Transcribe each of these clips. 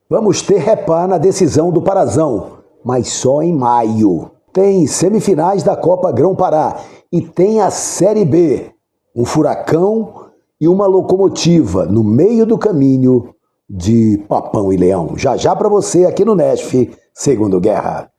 Vamos ter repá na decisão do Parazão, mas só em maio. Tem semifinais da Copa Grão-Pará e tem a Série B. Um furacão e uma locomotiva no meio do caminho de Papão e Leão. Já já para você aqui no NESF, Segundo Guerra.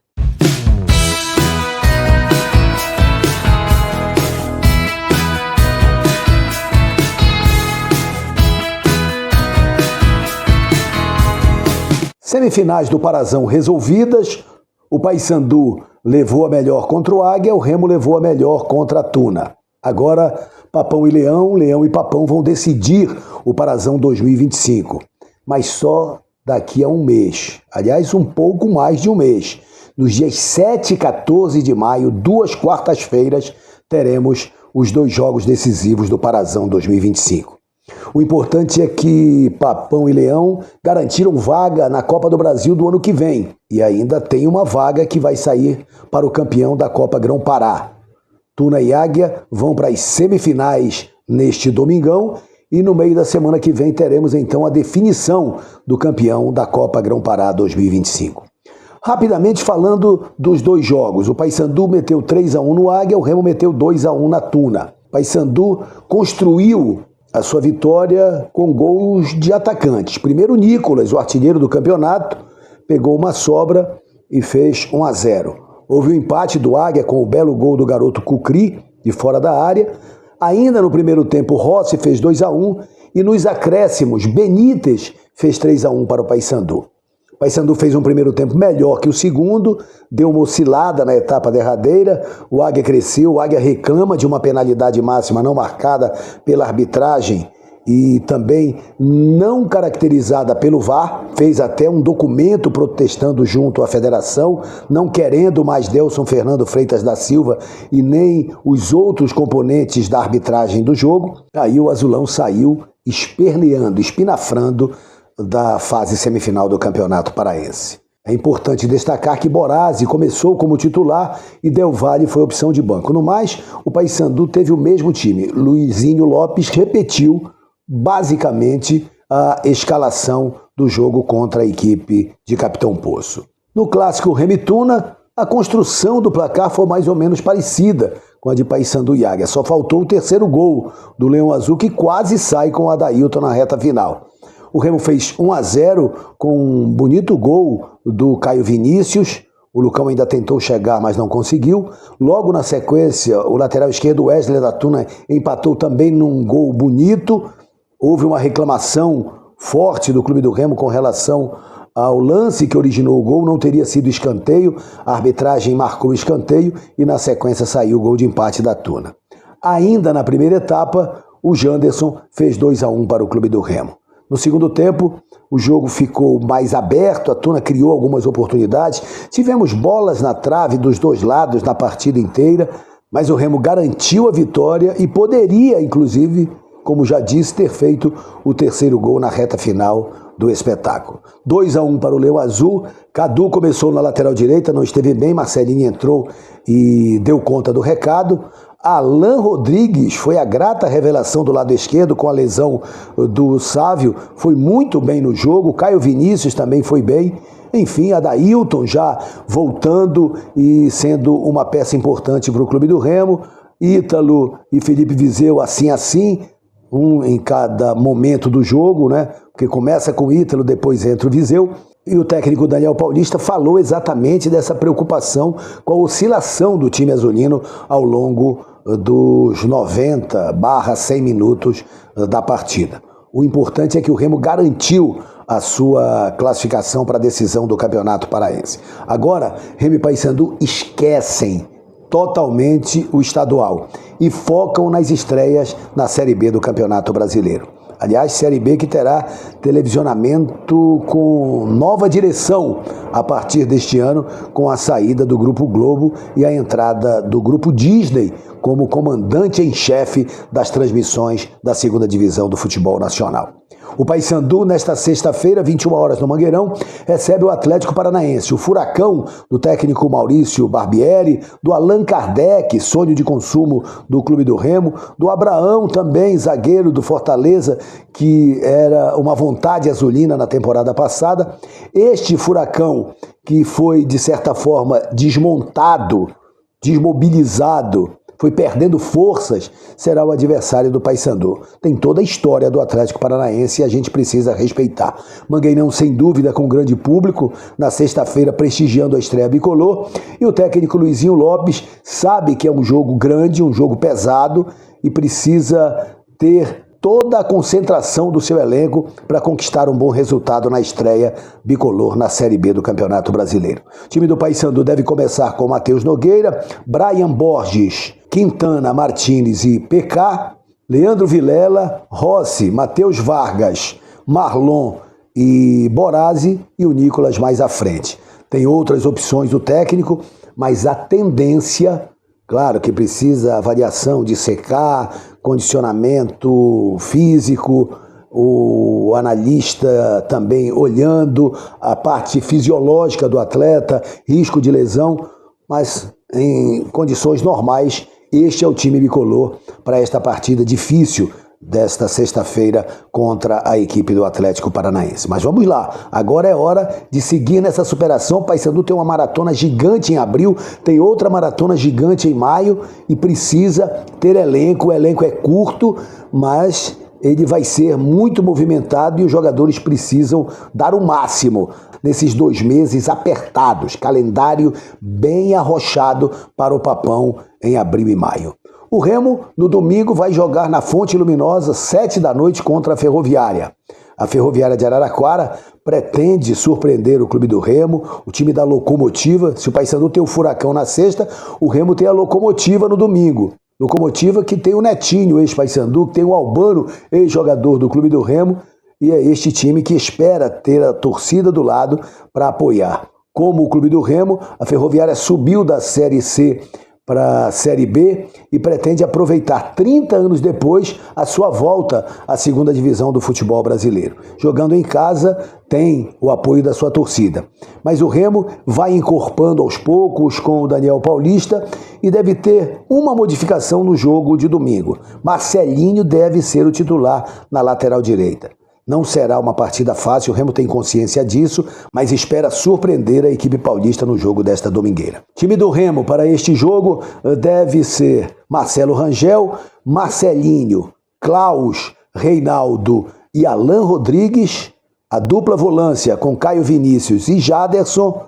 Semifinais do Parazão resolvidas, o Paysandu levou a melhor contra o Águia, o Remo levou a melhor contra a Tuna. Agora, Papão e Leão, Leão e Papão vão decidir o Parazão 2025, mas só daqui a um mês, aliás, um pouco mais de um mês. Nos dias 7 e 14 de maio, 2 quartas-feiras, teremos os 2 jogos decisivos do Parazão 2025. O importante é que Papão e Leão garantiram vaga na Copa do Brasil do ano que vem. E ainda tem uma vaga que vai sair para o campeão da Copa Grão-Pará. Tuna e Águia vão para as semifinais neste domingão. E no meio da semana que vem teremos então a definição do campeão da Copa Grão-Pará 2025. Rapidamente falando dos 2 jogos. O Paysandu meteu 3-1 no Águia, o Remo meteu 2-1 na Tuna. O Paysandu construiu a sua vitória com gols de atacantes. Primeiro, Nicolas, o artilheiro do campeonato, pegou uma sobra e fez 1-0. Houve um empate do Águia com o belo gol do garoto Cucri, de fora da área. Ainda no primeiro tempo, Rossi fez 2-1 e nos acréscimos, Benítez fez 3-1 para o Paysandu. O Paysandu fez um primeiro tempo melhor que o segundo, deu uma oscilada na etapa derradeira, o Águia cresceu, o Águia reclama de uma penalidade máxima não marcada pela arbitragem e também não caracterizada pelo VAR, fez até um documento protestando junto à federação, não querendo mais Delson Fernando Freitas da Silva e nem os outros componentes da arbitragem do jogo. Aí o Azulão saiu esperneando, espinafrando da fase semifinal do Campeonato Paraense. É importante destacar que Borazzi começou como titular e Del Valle foi opção de banco. No mais, o Paysandu teve o mesmo time. Luizinho Lopes repetiu basicamente a escalação do jogo contra a equipe de Capitão Poço. No clássico Remo e Tuna, a construção do placar foi mais ou menos parecida com a de Paysandu e Águia. Só faltou o terceiro gol do Leão Azul, que quase sai com o Adailton na reta final. O Remo fez 1-0 com um bonito gol do Caio Vinícius. O Lucão ainda tentou chegar, mas não conseguiu. Logo na sequência, o lateral esquerdo Wesley da Tuna empatou também num gol bonito. Houve uma reclamação forte do clube do Remo com relação ao lance que originou o gol. Não teria sido escanteio. A arbitragem marcou o escanteio e na sequência saiu o gol de empate da Tuna. Ainda na primeira etapa, o Janderson fez 2-1 para o clube do Remo. No segundo tempo, o jogo ficou mais aberto, a Tuna criou algumas oportunidades, tivemos bolas na trave dos 2 lados na partida inteira, mas o Remo garantiu a vitória e poderia, inclusive, como já disse, ter feito o terceiro gol na reta final do espetáculo. 2-1 para o Leão Azul, Cadu começou na lateral direita, não esteve bem, Marcelinho entrou e deu conta do recado. Alan Rodrigues foi a grata revelação do lado esquerdo com a lesão do Sávio, foi muito bem no jogo, Caio Vinícius também foi bem, enfim, Adailton já voltando e sendo uma peça importante para o clube do Remo, Ítalo e Felipe Viseu assim, um em cada momento do jogo, né? Porque começa com o Ítalo, depois entra o Viseu. E o técnico Daniel Paulista falou exatamente dessa preocupação com a oscilação do time azulino ao longo dos 90/100 minutos da partida. O importante é que o Remo garantiu a sua classificação para a decisão do Campeonato Paraense. Agora, Remo e Paysandu esquecem totalmente o estadual e focam nas estreias na Série B do Campeonato Brasileiro. Aliás, Série B que terá televisionamento com nova direção a partir deste ano, com a saída do Grupo Globo e a entrada do Grupo Disney como comandante em chefe das transmissões da segunda divisão do futebol nacional. O Paysandu, nesta sexta-feira, 21 horas no Mangueirão, recebe o Atlético Paranaense. O Furacão, do técnico Maurício Barbieri, do Allan Kardec, sonho de consumo do Clube do Remo, do Abraão, também zagueiro do Fortaleza, que era uma vontade azulina na temporada passada. Este Furacão, que foi, de certa forma, desmontado, desmobilizado, foi perdendo forças, será o adversário do Paysandu. Tem toda a história do Atlético Paranaense e a gente precisa respeitar. Mangueirão, sem dúvida, com grande público, na sexta-feira prestigiando a estreia bicolor, e o técnico Luizinho Lopes sabe que é um jogo grande, um jogo pesado, e precisa ter toda a concentração do seu elenco para conquistar um bom resultado na estreia bicolor na Série B do Campeonato Brasileiro. O time do Paysandu deve começar com Matheus Nogueira, Brian Borges, Quintana, Martínez e PK, Leandro Vilela, Rossi, Matheus Vargas, Marlon e Borazzi, e o Nicolas mais à frente. Tem outras opções do técnico, mas a tendência, claro que precisa avaliação de secar, condicionamento físico, o analista também olhando a parte fisiológica do atleta, risco de lesão, mas em condições normais, este é o time bicolor para esta partida difícil desta sexta-feira contra a equipe do Atlético Paranaense. Mas vamos lá, agora é hora de seguir nessa superação. O Paysandu tem uma maratona gigante em abril, tem outra maratona gigante em maio e precisa ter elenco. O elenco é curto, mas ele vai ser muito movimentado e os jogadores precisam dar o máximo nesses 2 meses apertados, calendário bem arrochado para o Papão em abril e maio. O Remo, no domingo, vai jogar na Fonte Luminosa, 7 da noite, contra a Ferroviária. A Ferroviária de Araraquara pretende surpreender o Clube do Remo, o time da Locomotiva. Se o Paysandu tem o Furacão na sexta, o Remo tem a Locomotiva no domingo. Locomotiva que tem o Netinho, ex-Paysandu, que tem o Albano, ex-jogador do Clube do Remo, e é este time que espera ter a torcida do lado para apoiar. Como o Clube do Remo, a Ferroviária subiu da Série C para a Série B e pretende aproveitar 30 anos depois a sua volta à segunda divisão do futebol brasileiro. Jogando em casa, tem o apoio da sua torcida. Mas o Remo vai encorpando aos poucos com o Daniel Paulista e deve ter uma modificação no jogo de domingo. Marcelinho deve ser o titular na lateral direita. Não será uma partida fácil, o Remo tem consciência disso, mas espera surpreender a equipe paulista no jogo desta domingueira. Time do Remo para este jogo deve ser Marcelo Rangel, Marcelinho, Klaus, Reinaldo e Alan Rodrigues, a dupla volância com Caio Vinícius e Jaderson,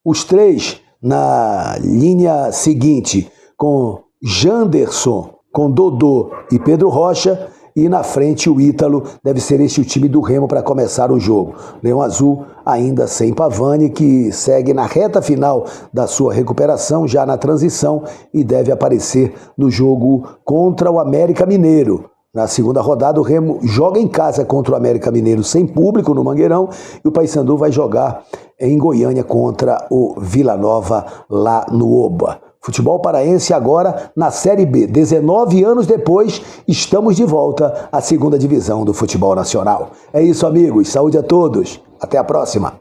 os 3 na linha seguinte com Janderson, com Dodô e Pedro Rocha, e na frente o Ítalo. Deve ser este o time do Remo para começar o jogo. Leão Azul ainda sem Pavani, que segue na reta final da sua recuperação, já na transição, e deve aparecer no jogo contra o América Mineiro. Na segunda rodada, o Remo joga em casa contra o América Mineiro sem público no Mangueirão, e o Paysandu vai jogar em Goiânia contra o Vila Nova lá no Oba. Futebol paraense agora na Série B. 19 anos depois, estamos de volta à segunda divisão do futebol nacional. É isso, amigos. Saúde a todos. Até a próxima.